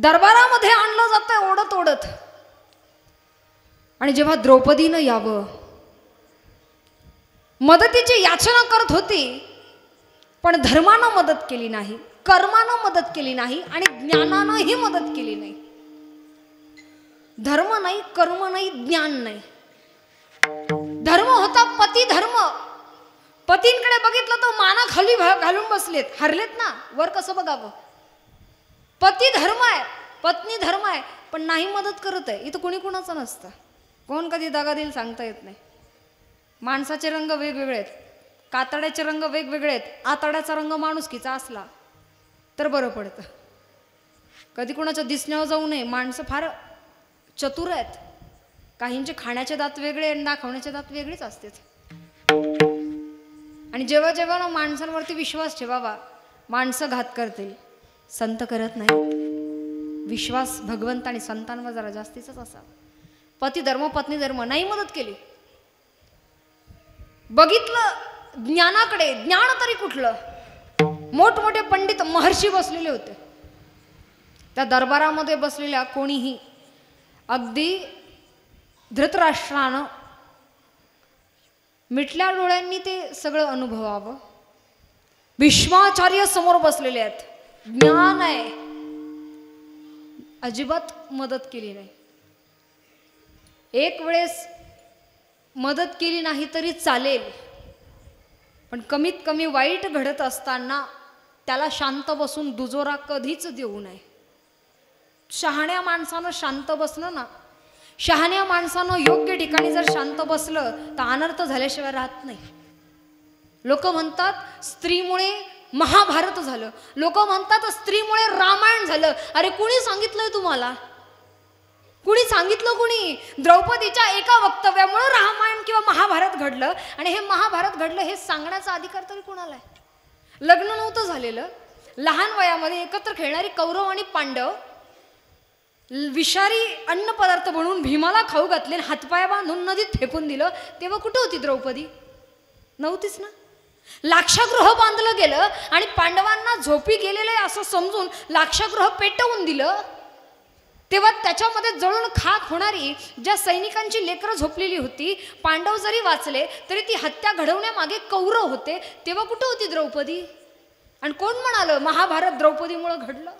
दरबारामध्ये आणलं जातं ओढत ओढत. आणि जेव्हा द्रौपदीनं यावं, मदतीची याचना करत होती, पण धर्मानं मदत केली नाही, कर्मानं मदत केली नाही आणि ज्ञानानंही मदत केली नाही. धर्म नाही, कर्म नाही, ज्ञान नाही. धर्म होता पती धर्म. पतींकडे बघितलं तर माना खाली घालून बसलेत, हरलेत ना, वर कसं बघावं. पती धर्म आहे, पत्नी धर्म आहे, पण नाही मदत करत आहे. इथं कुणी कुणाचं नसतं. कोण कधी दगा देईल सांगता येत नाही. माणसाचे रंग वेगवेगळे आहेत, कातड्याचे रंग वेगवेगळे आहेत. आतड्याचा रंग माणुसकीचा असला तर बरं पडतं. कधी कुणाच्या दिसण्यावर जाऊ नये. माणसं फार चतुर आहेत. काहींचे खाण्याचे दात वेगळे आणि दाखवण्याचे दात वेगळेच असतात. आणि जेव्हा जेव्हा ना माणसांवरती विश्वास ठेवावा, माणसं घात करतील, संत करत नाही. विश्वास भगवंत आणि संतांवर जरा जास्तीचाच असावा. पती धर्म पत्नी धर्म नाही मदत केली. बघितलं ज्ञानाकडे, ज्ञान तरी कुठलं. मोठमोठे पंडित महर्षी बसलेले होते. त्या दरबारामध्ये बसलेल्या कोणीही, अगदी धृतराष्ट्रानं मिटल्या डोळ्यांनी ते सगळं अनुभवावं. भीष्माचार्य समोर बसलेले आहेत, ज्ञान आहे, अजिबात मदत केली नाही. एक वेळेस मदत केली नाही तरी चालेल, पण कमीत कमी वाईट घडत असताना त्याला शांत बसून दुजोरा कधीच देऊ नये. शहाण्या माणसानं शांत बसलं ना, शहाण्या माणसानं योग्य ठिकाणी जर शांत बसलं तर अनर्थ झाल्याशिवाय राहत नाही. लोक म्हणतात स्त्रीमुळे महाभारत झालं, लोक म्हणतात स्त्रीमुळे रामायण झालं. अरे कुणी सांगितलंय तुम्हाला? कुणी सांगितलं? कुणी? द्रौपदीच्या एका वक्तव्यामुळे रामायण किंवा महाभारत घडलं. आणि हे महाभारत घडलं हे सांगण्याचा अधिकार तरी कुणाला आहे? लग्न नव्हतं झालेलं, लहान वयामध्ये एकत्र खेळणारी कौरव आणि पांडव विषारी अन्न पदार्थ बनवून भीमाला खाऊ घातले, हातपाय बांधून नदीत फेकून दिलं. तेव्हा कुठे होती द्रौपदी? नव्हतीच ना. लाक्षागृह बांधलं गेलं आणि पांडवांना झोपी गेलेलं आहे असं समजून लाक्षागृह पेटवून दिलं. तेव्हा त्याच्यामध्ये जळून खाक होणारी ज्या सैनिकांची लेकरं झोपलेली होती, पांडव जरी वाचले तरी ती हत्या घडवण्यामागे कौरव होते. तेव्हा कुठे होती द्रौपदी? आणि कोण म्हणालं महाभारत द्रौपदीमुळे घडलं?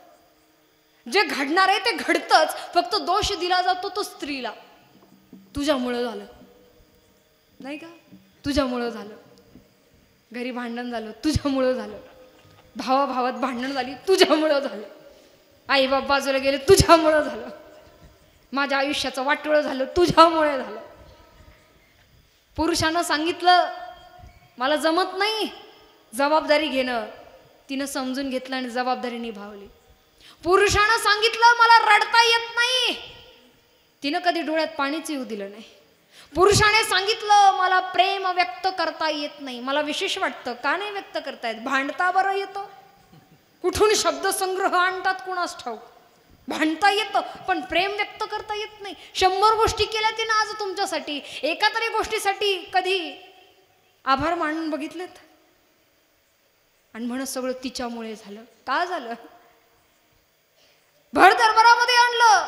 जे घडणार आहे ते घडतंच, फक्त दोष दिला जातो तो स्त्रीला. तुझ्यामुळं झालं, नाही का? तुझ्यामुळं झालं. घरी भांडण झालं, तुझ्यामुळं झालं. भावाभावात भांडण झाली, तुझ्यामुळं झालं. आई बाप बाजूला गेले, तुझ्यामुळं झालं. माझ्या आयुष्याचं वाटोळं झालं, तुझ्यामुळे झालं. पुरुषानं सांगितलं मला जमत नाही, जबाबदारी घेणं, तिनं समजून घेतलं आणि जबाबदारी निभावली. पुरुषानं सांगितलं मला रडता येत नाही, तिनं कधी डोळ्यात पाणीच येऊ दिलं नाही. पुरुषाने सांगितलं मला प्रेम व्यक्त करता येत नाही, मला विशेष वाटतं, का नाही व्यक्त करतायत? भांडता बरं येतं, कुठून शब्दसंग्रह आणतात कुणास ठाऊक. भांडता येतं पण प्रेम व्यक्त करता येत नाही. 100 गोष्टी केल्या तिनं आज तुमच्यासाठी, एका तरी गोष्टीसाठी कधी आभार मानून बघितलेत? आणि म्हणत सगळं तिच्यामुळे झालं. का झालं? भर दरबारामध्ये आणलं,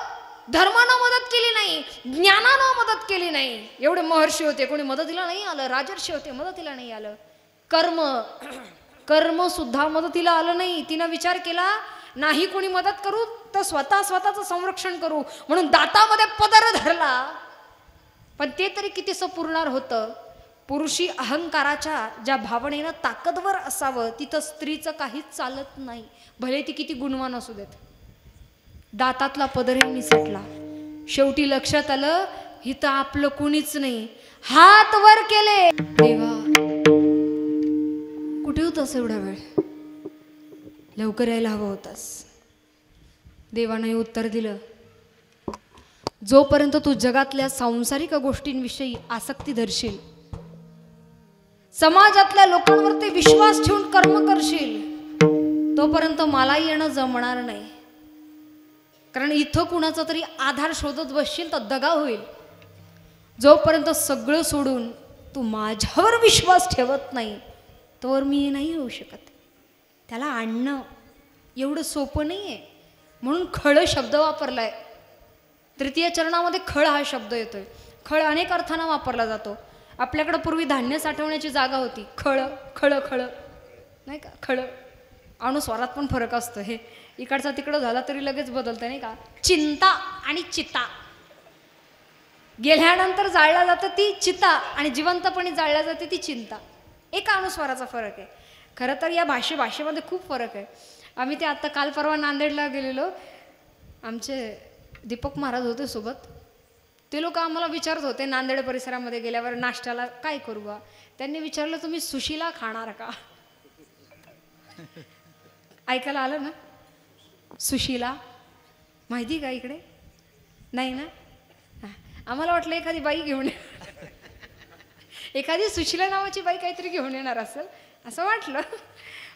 धर्मानं मदत केली नाही, ज्ञानानं मदत केली नाही. एवढे महर्षी होते, कोणी मदतीला नाही आलं. राजर्षी होते, मदतीला नाही आलं. कर्म सुद्धा मदतीला आलं नाही. तिनं विचार केला नाही कोणी मदत करू तर स्वतःचं संरक्षण करू, म्हणून दातामध्ये पदर धरला. पण ते तरी कितीसं पुरणार होतं? पुरुषी अहंकाराच्या ज्या भावनेनं ताकदवर असावं तिथं स्त्रीचं काहीच चालत नाही, भले ती किती गुणवान असू देत. दातातला पदरही निसटला. शेवटी लक्षात आलं हिथं आपलं कुणीच नाही. हात वर केले, देवा कुठे होतास एवढा वेळ? लवकर यायला हवं होतास. देवाने उत्तर दिलं, जोपर्यंत तू जगातल्या सांसारिक गोष्टींविषयी आसक्ती धरशील, समाजातल्या लोकांवरती विश्वास ठेवून कर्म करशील, तोपर्यंत मला येणं जमणार नाही. कारण इथं कुणाचा तरी आधार शोधत बसशील तर दगा होईल. जोपर्यंत सगळं सोडून तू माझ्यावर विश्वास ठेवत नाही तोवर मी नाही येऊ शकत. त्याला आणणं एवढं सोपं नाही आहे. म्हणून खळ शब्द वापरलाय. तृतीय चरणामध्ये खळ हा शब्द येतोय. खळ अनेक अर्थानं वापरला जातो. आपल्याकडं पूर्वी धान्य साठवण्याची जागा होती. खळ खळ खळ नाही का, खळ. अनुस्वारात पण फरक असतो. हे इकडचा तिकडं झाला तरी लगेच बदलतं नाही का. चिंता आणि चिता, गेल्यानंतर जाळल्या जातं ती चिता आणि जिवंतपणे जाळल्या जाते ती चिंता. एका अनुस्वाराचा फरक आहे. खरं तर या भाषेमध्ये खूप फरक आहे. आम्ही ते आत्ता काल परवा नांदेडला गेलेलो, आमचे दीपक महाराज होते सोबत. ते लोक आम्हाला विचारत होते नांदेड परिसरामध्ये गेल्यावर नाश्त्याला काय करू बा. त्यांनी विचारलं तुम्ही सुशिला खाणार का. ऐकायला आलं ना. सुशिला माहिती का इकडे नाही ना. आम्हाला वाटलं एखादी बाई घेऊन एखादी सुशिला नावाची बाई काहीतरी घेऊन येणार असेल असं वाटलं.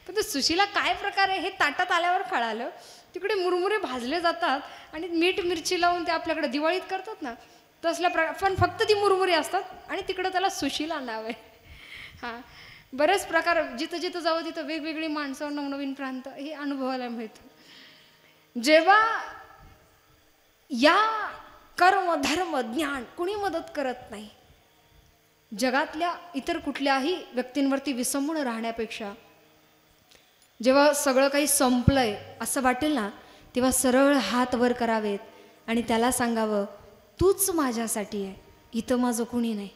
पण ते सुशिला काय प्रकार आहे हे ताटात आल्यावर कळालं. तिकडे मुरमुरे भाजले जातात आणि मीठ मिरची लावून ते आपल्याकडे दिवाळीत करतात ना तसल्या प्रकार, पण फक्त ती मुरमुरे असतात आणि तिकडं त्याला सुशिला नाव आहे. हां, बरेच प्रकार जिथं जिथं जावं तिथं वेगवेगळी माणसं, नवनवीन प्रांत हे अनुभवायला मिळतं. जेव्हा या कर्म धर्म ज्ञान कुणी मदत करत नाही. जगातल्या इतर कुठल्याही व्यक्तींवरती विसंबून राहण्यापेक्षा जेव्हा सगळं काही संपलंय असं वाटेल ना तेव्हा सरळ हात वर करावेत आणि त्याला सांगावं तूच माझ्यासाठी आहे, इथं माझं कुणी नाही.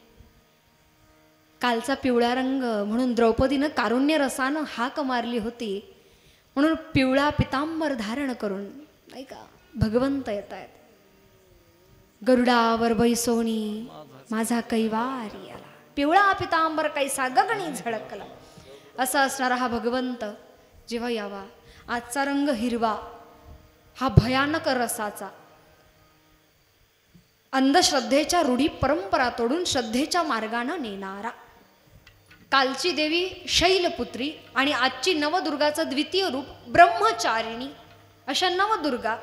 कालचा पिवळा रंग म्हणून द्रौपदीनं कारुण्य रसानं हाक मारली होती, म्हणून पिवळा पितांबर धारण करून नाही का भगवंत येत आहेत. गरुडावर बैसोनी माझा कैवार आला, पिवळा पितांबर कैसा गगनी झळकला, असा असणारा हा भगवंत जेव्हा यावा. आजचा रंग हिरवा हा भयानक रसाचा, अंधश्रद्धेच्या रूढी परंपरा तोडून श्रद्धेच्या मार्गानं नेणारा. कालची देवी शैलपुत्री आणि आजची नवदुर्गाचं द्वितीय रूप ब्रह्मचारिणी, अशा नवदुर्गा.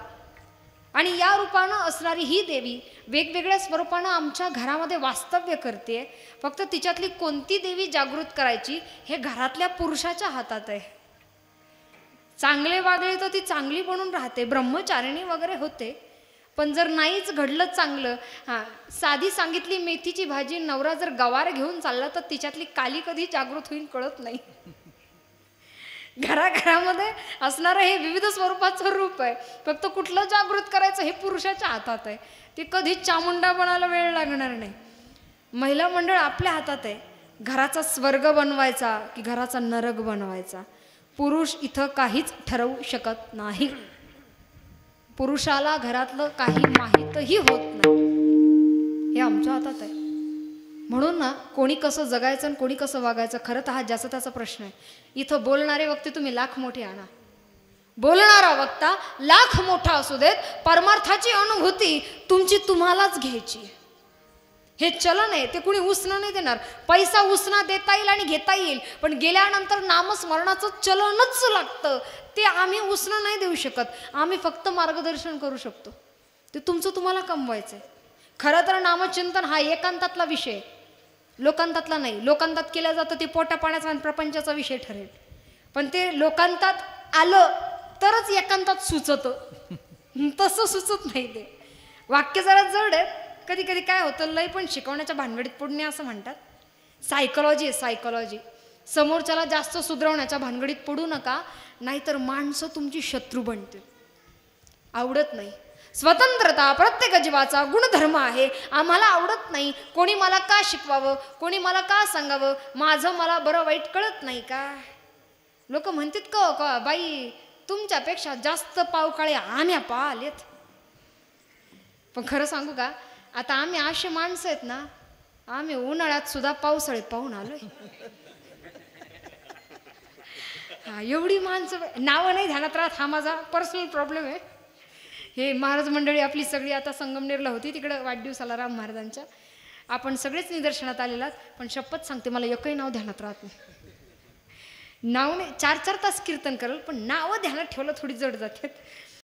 आणि या रूपानं असणारी ही देवी वेगवेगळ्या स्वरूपानं आमच्या घरामध्ये वास्तव्य करते. फक्त तिच्यातली कोणती देवी जागृत करायची हे घरातल्या पुरुषाच्या हातात आहे. चांगले वागले तर ती चांगली बनून राहते, ब्रह्मचारिणी वगैरे होते. पण जर नाहीच घडलं चांगलं, हां साधी सांगितली मेथीची भाजी नवरा जर गवार घेऊन चालला तर तिच्यातली काली कधी जागृत होईल कळत नाही. घराघरामध्ये असणारं हे विविध स्वरूपाचं रूप आहे. फक्त कुठलं जागृत करायचं हे पुरुषाच्या हातात आहे. ते कधीच चामुंडा बनायला वेळ लागणार नाही. महिला मंडळ आपल्या हातात आहे. घराचा स्वर्ग बनवायचा की घराचा नरक बनवायचा पुरुष इथं काहीच ठरवू शकत नाही. पुरुषाला घरातलं काही माहीतही होत नाही, हे आमच्या हातात आहे. म्हणून ना कोणी कसं जगायचं आणि कोणी कसं वागायचं खरं तर हा ज्याचा त्याचा प्रश्न आहे. इथं बोलणारे वक्ते तुम्ही लाख मोठे आणा, बोलणारा वक्ता लाख मोठा असू देत, परमार्थाची अनुभूती तुमची तुम्हालाच घ्यायची. हे चलन आहे, ते कुणी उसणं नाही देणार. पैसा उसणा देता येईल आणि घेता येईल, पण गेल्यानंतर नामस्मरणाचं चलनच लागतं. ते आम्ही उसणं नाही देऊ शकत. आम्ही फक्त मार्गदर्शन करू शकतो. ते तुमचं तुम्हाला कमवायचं आहे. खरं तर नामचिंतन हा एकांतातला विषय, लोकांतातला नाही. लोकांतात केलं जातं ते पोटा पाण्याचा आणि प्रपंचाचा विषय ठरेल, पण ते लोकांतात आलं तरच एकांतात सुचतं. तसं सुचत नाही. ते वाक्य जरा जड आहे. कधी कधी काय होतं, लय पण शिकवण्याच्या भानगडीत पडणे असं म्हणतात. सायकोलॉजी आहे सायकोलॉजी. समोरच्याला जास्त सुधरवण्याच्या भानगडीत पडू नका, नाहीतर माणसं तुमची शत्रू बनतील. आवडत नाही. स्वतंत्रता प्रत्येक जीवाचा गुणधर्म आहे. आम्हाला आवडत नाही. कोणी मला का शिकवावं, कोणी मला का सांगावं, माझं मला बरं वाईट कळत नाही का. लोक म्हणतात का बाई तुमच्यापेक्षा जास्त पावकाळे आम्ही पाहिलेत. पण खरं सांगू का, आता आम्ही असे माणसं आहेत ना, आम्ही उन्हाळ्यात सुद्धा पावसाळ्यात पाहून आलोय. हा एवढी माणसं, नावं नाही ध्यानात राहत, हा माझा पर्सनल प्रॉब्लेम आहे. हे महाराज मंडळी आपली सगळी आता संगमनेरला होती, तिकडं वाढदिवसाला राम महाराजांच्या. आपण सगळेच निदर्शनात आलेलात, पण शपथ सांगते मला एकही नाव ध्यानात राहत नाही. नाव नाही, 4-4 तास कीर्तन करेल पण नावं ध्यानात ठेवलं थोडी जड जातात.